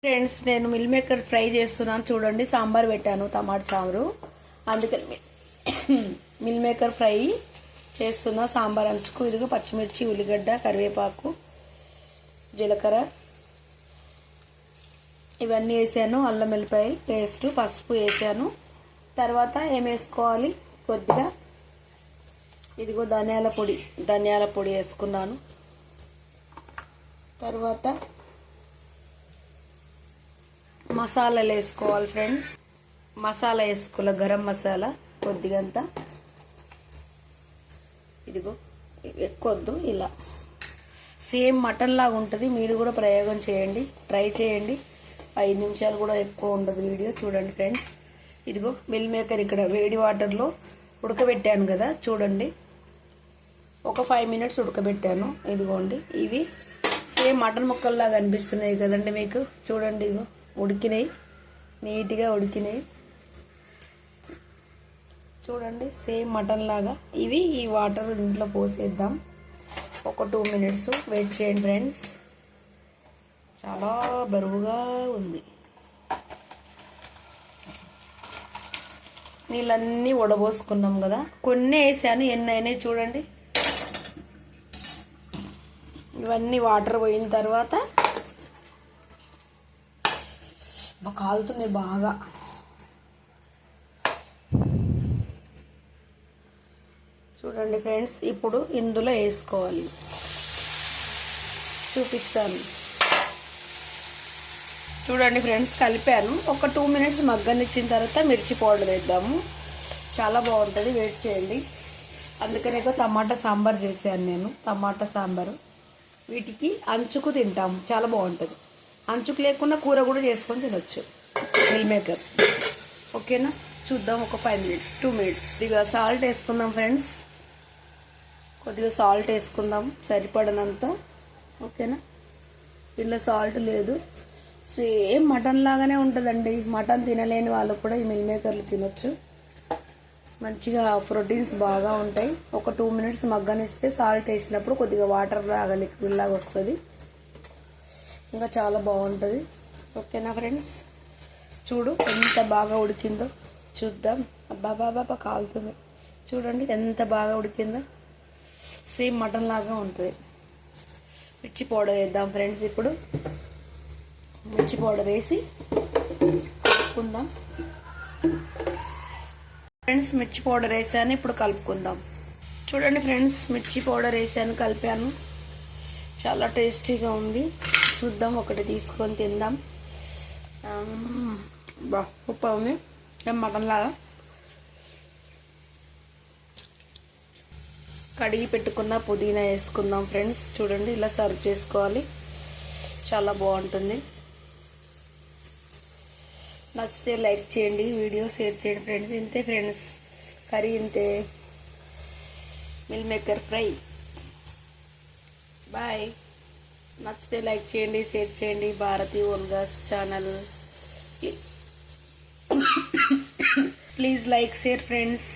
Friends నేను mill maker fry చేస్తున్నాను చూడండి. సాంబార్ పెట్టాను, టమాటా సాంబారు. అందుకని మిల్ మేకర్ ఫ్రై చేస్తున్నా. సాంబార్ అంచుకు ఇదిగో పచ్చిమిర్చి, ఉల్లిగడ్డ, కరివేపాకు, జీలకర్ర ఇవన్నీ వేసాను. అల్లం వెల్లిపాయ పేస్ట్, పసుపు వేసాను. తర్వాత ఏం వేసుకోవాలి, కొద్దిగా ఇదిగో ధనియాల పొడి వేసుకున్నాను. తర్వాత మసాలాలు వేసుకోవాలి ఫ్రెండ్స్. మసాలా వేసుకోవాలి, గరం మసాలా కొద్దిగంత. ఇదిగో ఎక్కువద్దు, ఇలా సేమ్ మటన్ లాగా ఉంటుంది. మీరు కూడా ప్రయోగం చేయండి, ట్రై చేయండి. 5 నిమిషాలు కూడా ఎక్కువ ఉండదు వీడియో. చూడండి ఫ్రెండ్స్, ఇదిగో మిల్ మేకర్ ఇక్కడ వేడి వాటర్లో ఉడకబెట్టాను కదా, చూడండి. ఒక 5 మినిట్స్ ఉడకబెట్టాను. ఇదిగోండి, ఇవి సేమ్ మటన్ ముక్కల్లాగా అనిపిస్తున్నాయి కదండి మీకు. చూడండి, ఇదిగో ఉడికినాయి, నీట్గా ఉడికినాయి. చూడండి, సేమ్ మటన్ లాగా. ఇవి ఈ వాటర్ ఇంట్లో పోసేద్దాం. ఒక 2 మినిట్స్ వెయిట్ చేయండి ఫ్రెండ్స్. చాలా బరువుగా ఉంది. నీళ్ళన్నీ వడబోసుకున్నాం కదా, కొన్ని వేసాను, ఎన్ని అయినాయి చూడండి. ఇవన్నీ వాటర్ పోయిన తర్వాత కాలుతుంది బాగా. చూడండి ఫ్రెండ్స్, ఇప్పుడు ఇందులో వేసుకోవాలి, చూపిస్తాను. చూడండి ఫ్రెండ్స్, కలిపాను. ఒక 2 మినిట్స్ మగ్గనిచ్చిన తర్వాత మిర్చి పౌడర్ వేద్దాము. చాలా బాగుంటుంది, వెయిట్ చేయండి. అందుకనే టమాటా సాంబార్ చేశాను నేను. టమాటా సాంబారు వీటికి అంచుకు తింటాము, చాలా బాగుంటుంది. అంచుకు లేకుండా కూర కూడా చేసుకొని తినొచ్చు మిల్ మేకర్. ఓకేనా, చూద్దాం. ఒక 5 మినిట్స్ 2 మినిట్స్. ఇక సాల్ట్ వేసుకుందాం ఫ్రెండ్స్. కొద్దిగా సాల్ట్ వేసుకుందాం, సరిపడనంత. ఓకేనా, ఇలా సాల్ట్ లేదు, సేమ్ మటన్ లాగానే ఉంటుందండి. మటన్ తినలేని వాళ్ళు కూడా ఈ మిల్ మేకర్లు తినొచ్చు. మంచిగా ప్రోటీన్స్ బాగా ఉంటాయి. ఒక 2 మినిట్స్ మగ్గనిస్తే సాల్ట్ వేసినప్పుడు కొద్దిగా వాటర్ లాగా లిక్విడ్ లాగా వస్తుంది. ఇంకా చాలా బాగుంటుంది. ఓకేనా ఫ్రెండ్స్, చూడు ఎంత బాగా ఉడికిందో చూద్దాం. అబ్బాబాబా కాలుతుంది. చూడండి ఎంత బాగా ఉడికిందో, సేమ్ మటన్ లాగా ఉంటుంది. మిర్చి పౌడర్ వేద్దాం ఫ్రెండ్స్. ఇప్పుడు మిర్చి పౌడర్ వేసి కలుపుకుందాం ఫ్రెండ్స్. మిర్చి పౌడర్ వేసాను, ఇప్పుడు కలుపుకుందాం. చూడండి ఫ్రెండ్స్, మిర్చి పౌడర్ వేసాను, కలిపాను. చాలా టేస్టీగా ఉంది. చూద్దాం, ఒకటి తీసుకొని తిందాం. సూపర్ ఉంది, మటన్ లాగా. కడిగి పెట్టుకున్న పుదీనా వేసుకుందాం ఫ్రెండ్స్. చూడండి, ఇలా సర్వ్ చేసుకోవాలి, చాలా బాగుంటుంది. నచ్చితే లైక్ చేయండి, వీడియో షేర్ చేయండి ఫ్రెండ్స్. ఇంతే ఫ్రెండ్స్, కర్రీ ఇంతే. Meal maker fry. బాయ్. నచ్చితే లైక్ చేయండి, షేర్ చేయండి. Bharathi Olga's channel. Please like, share friends.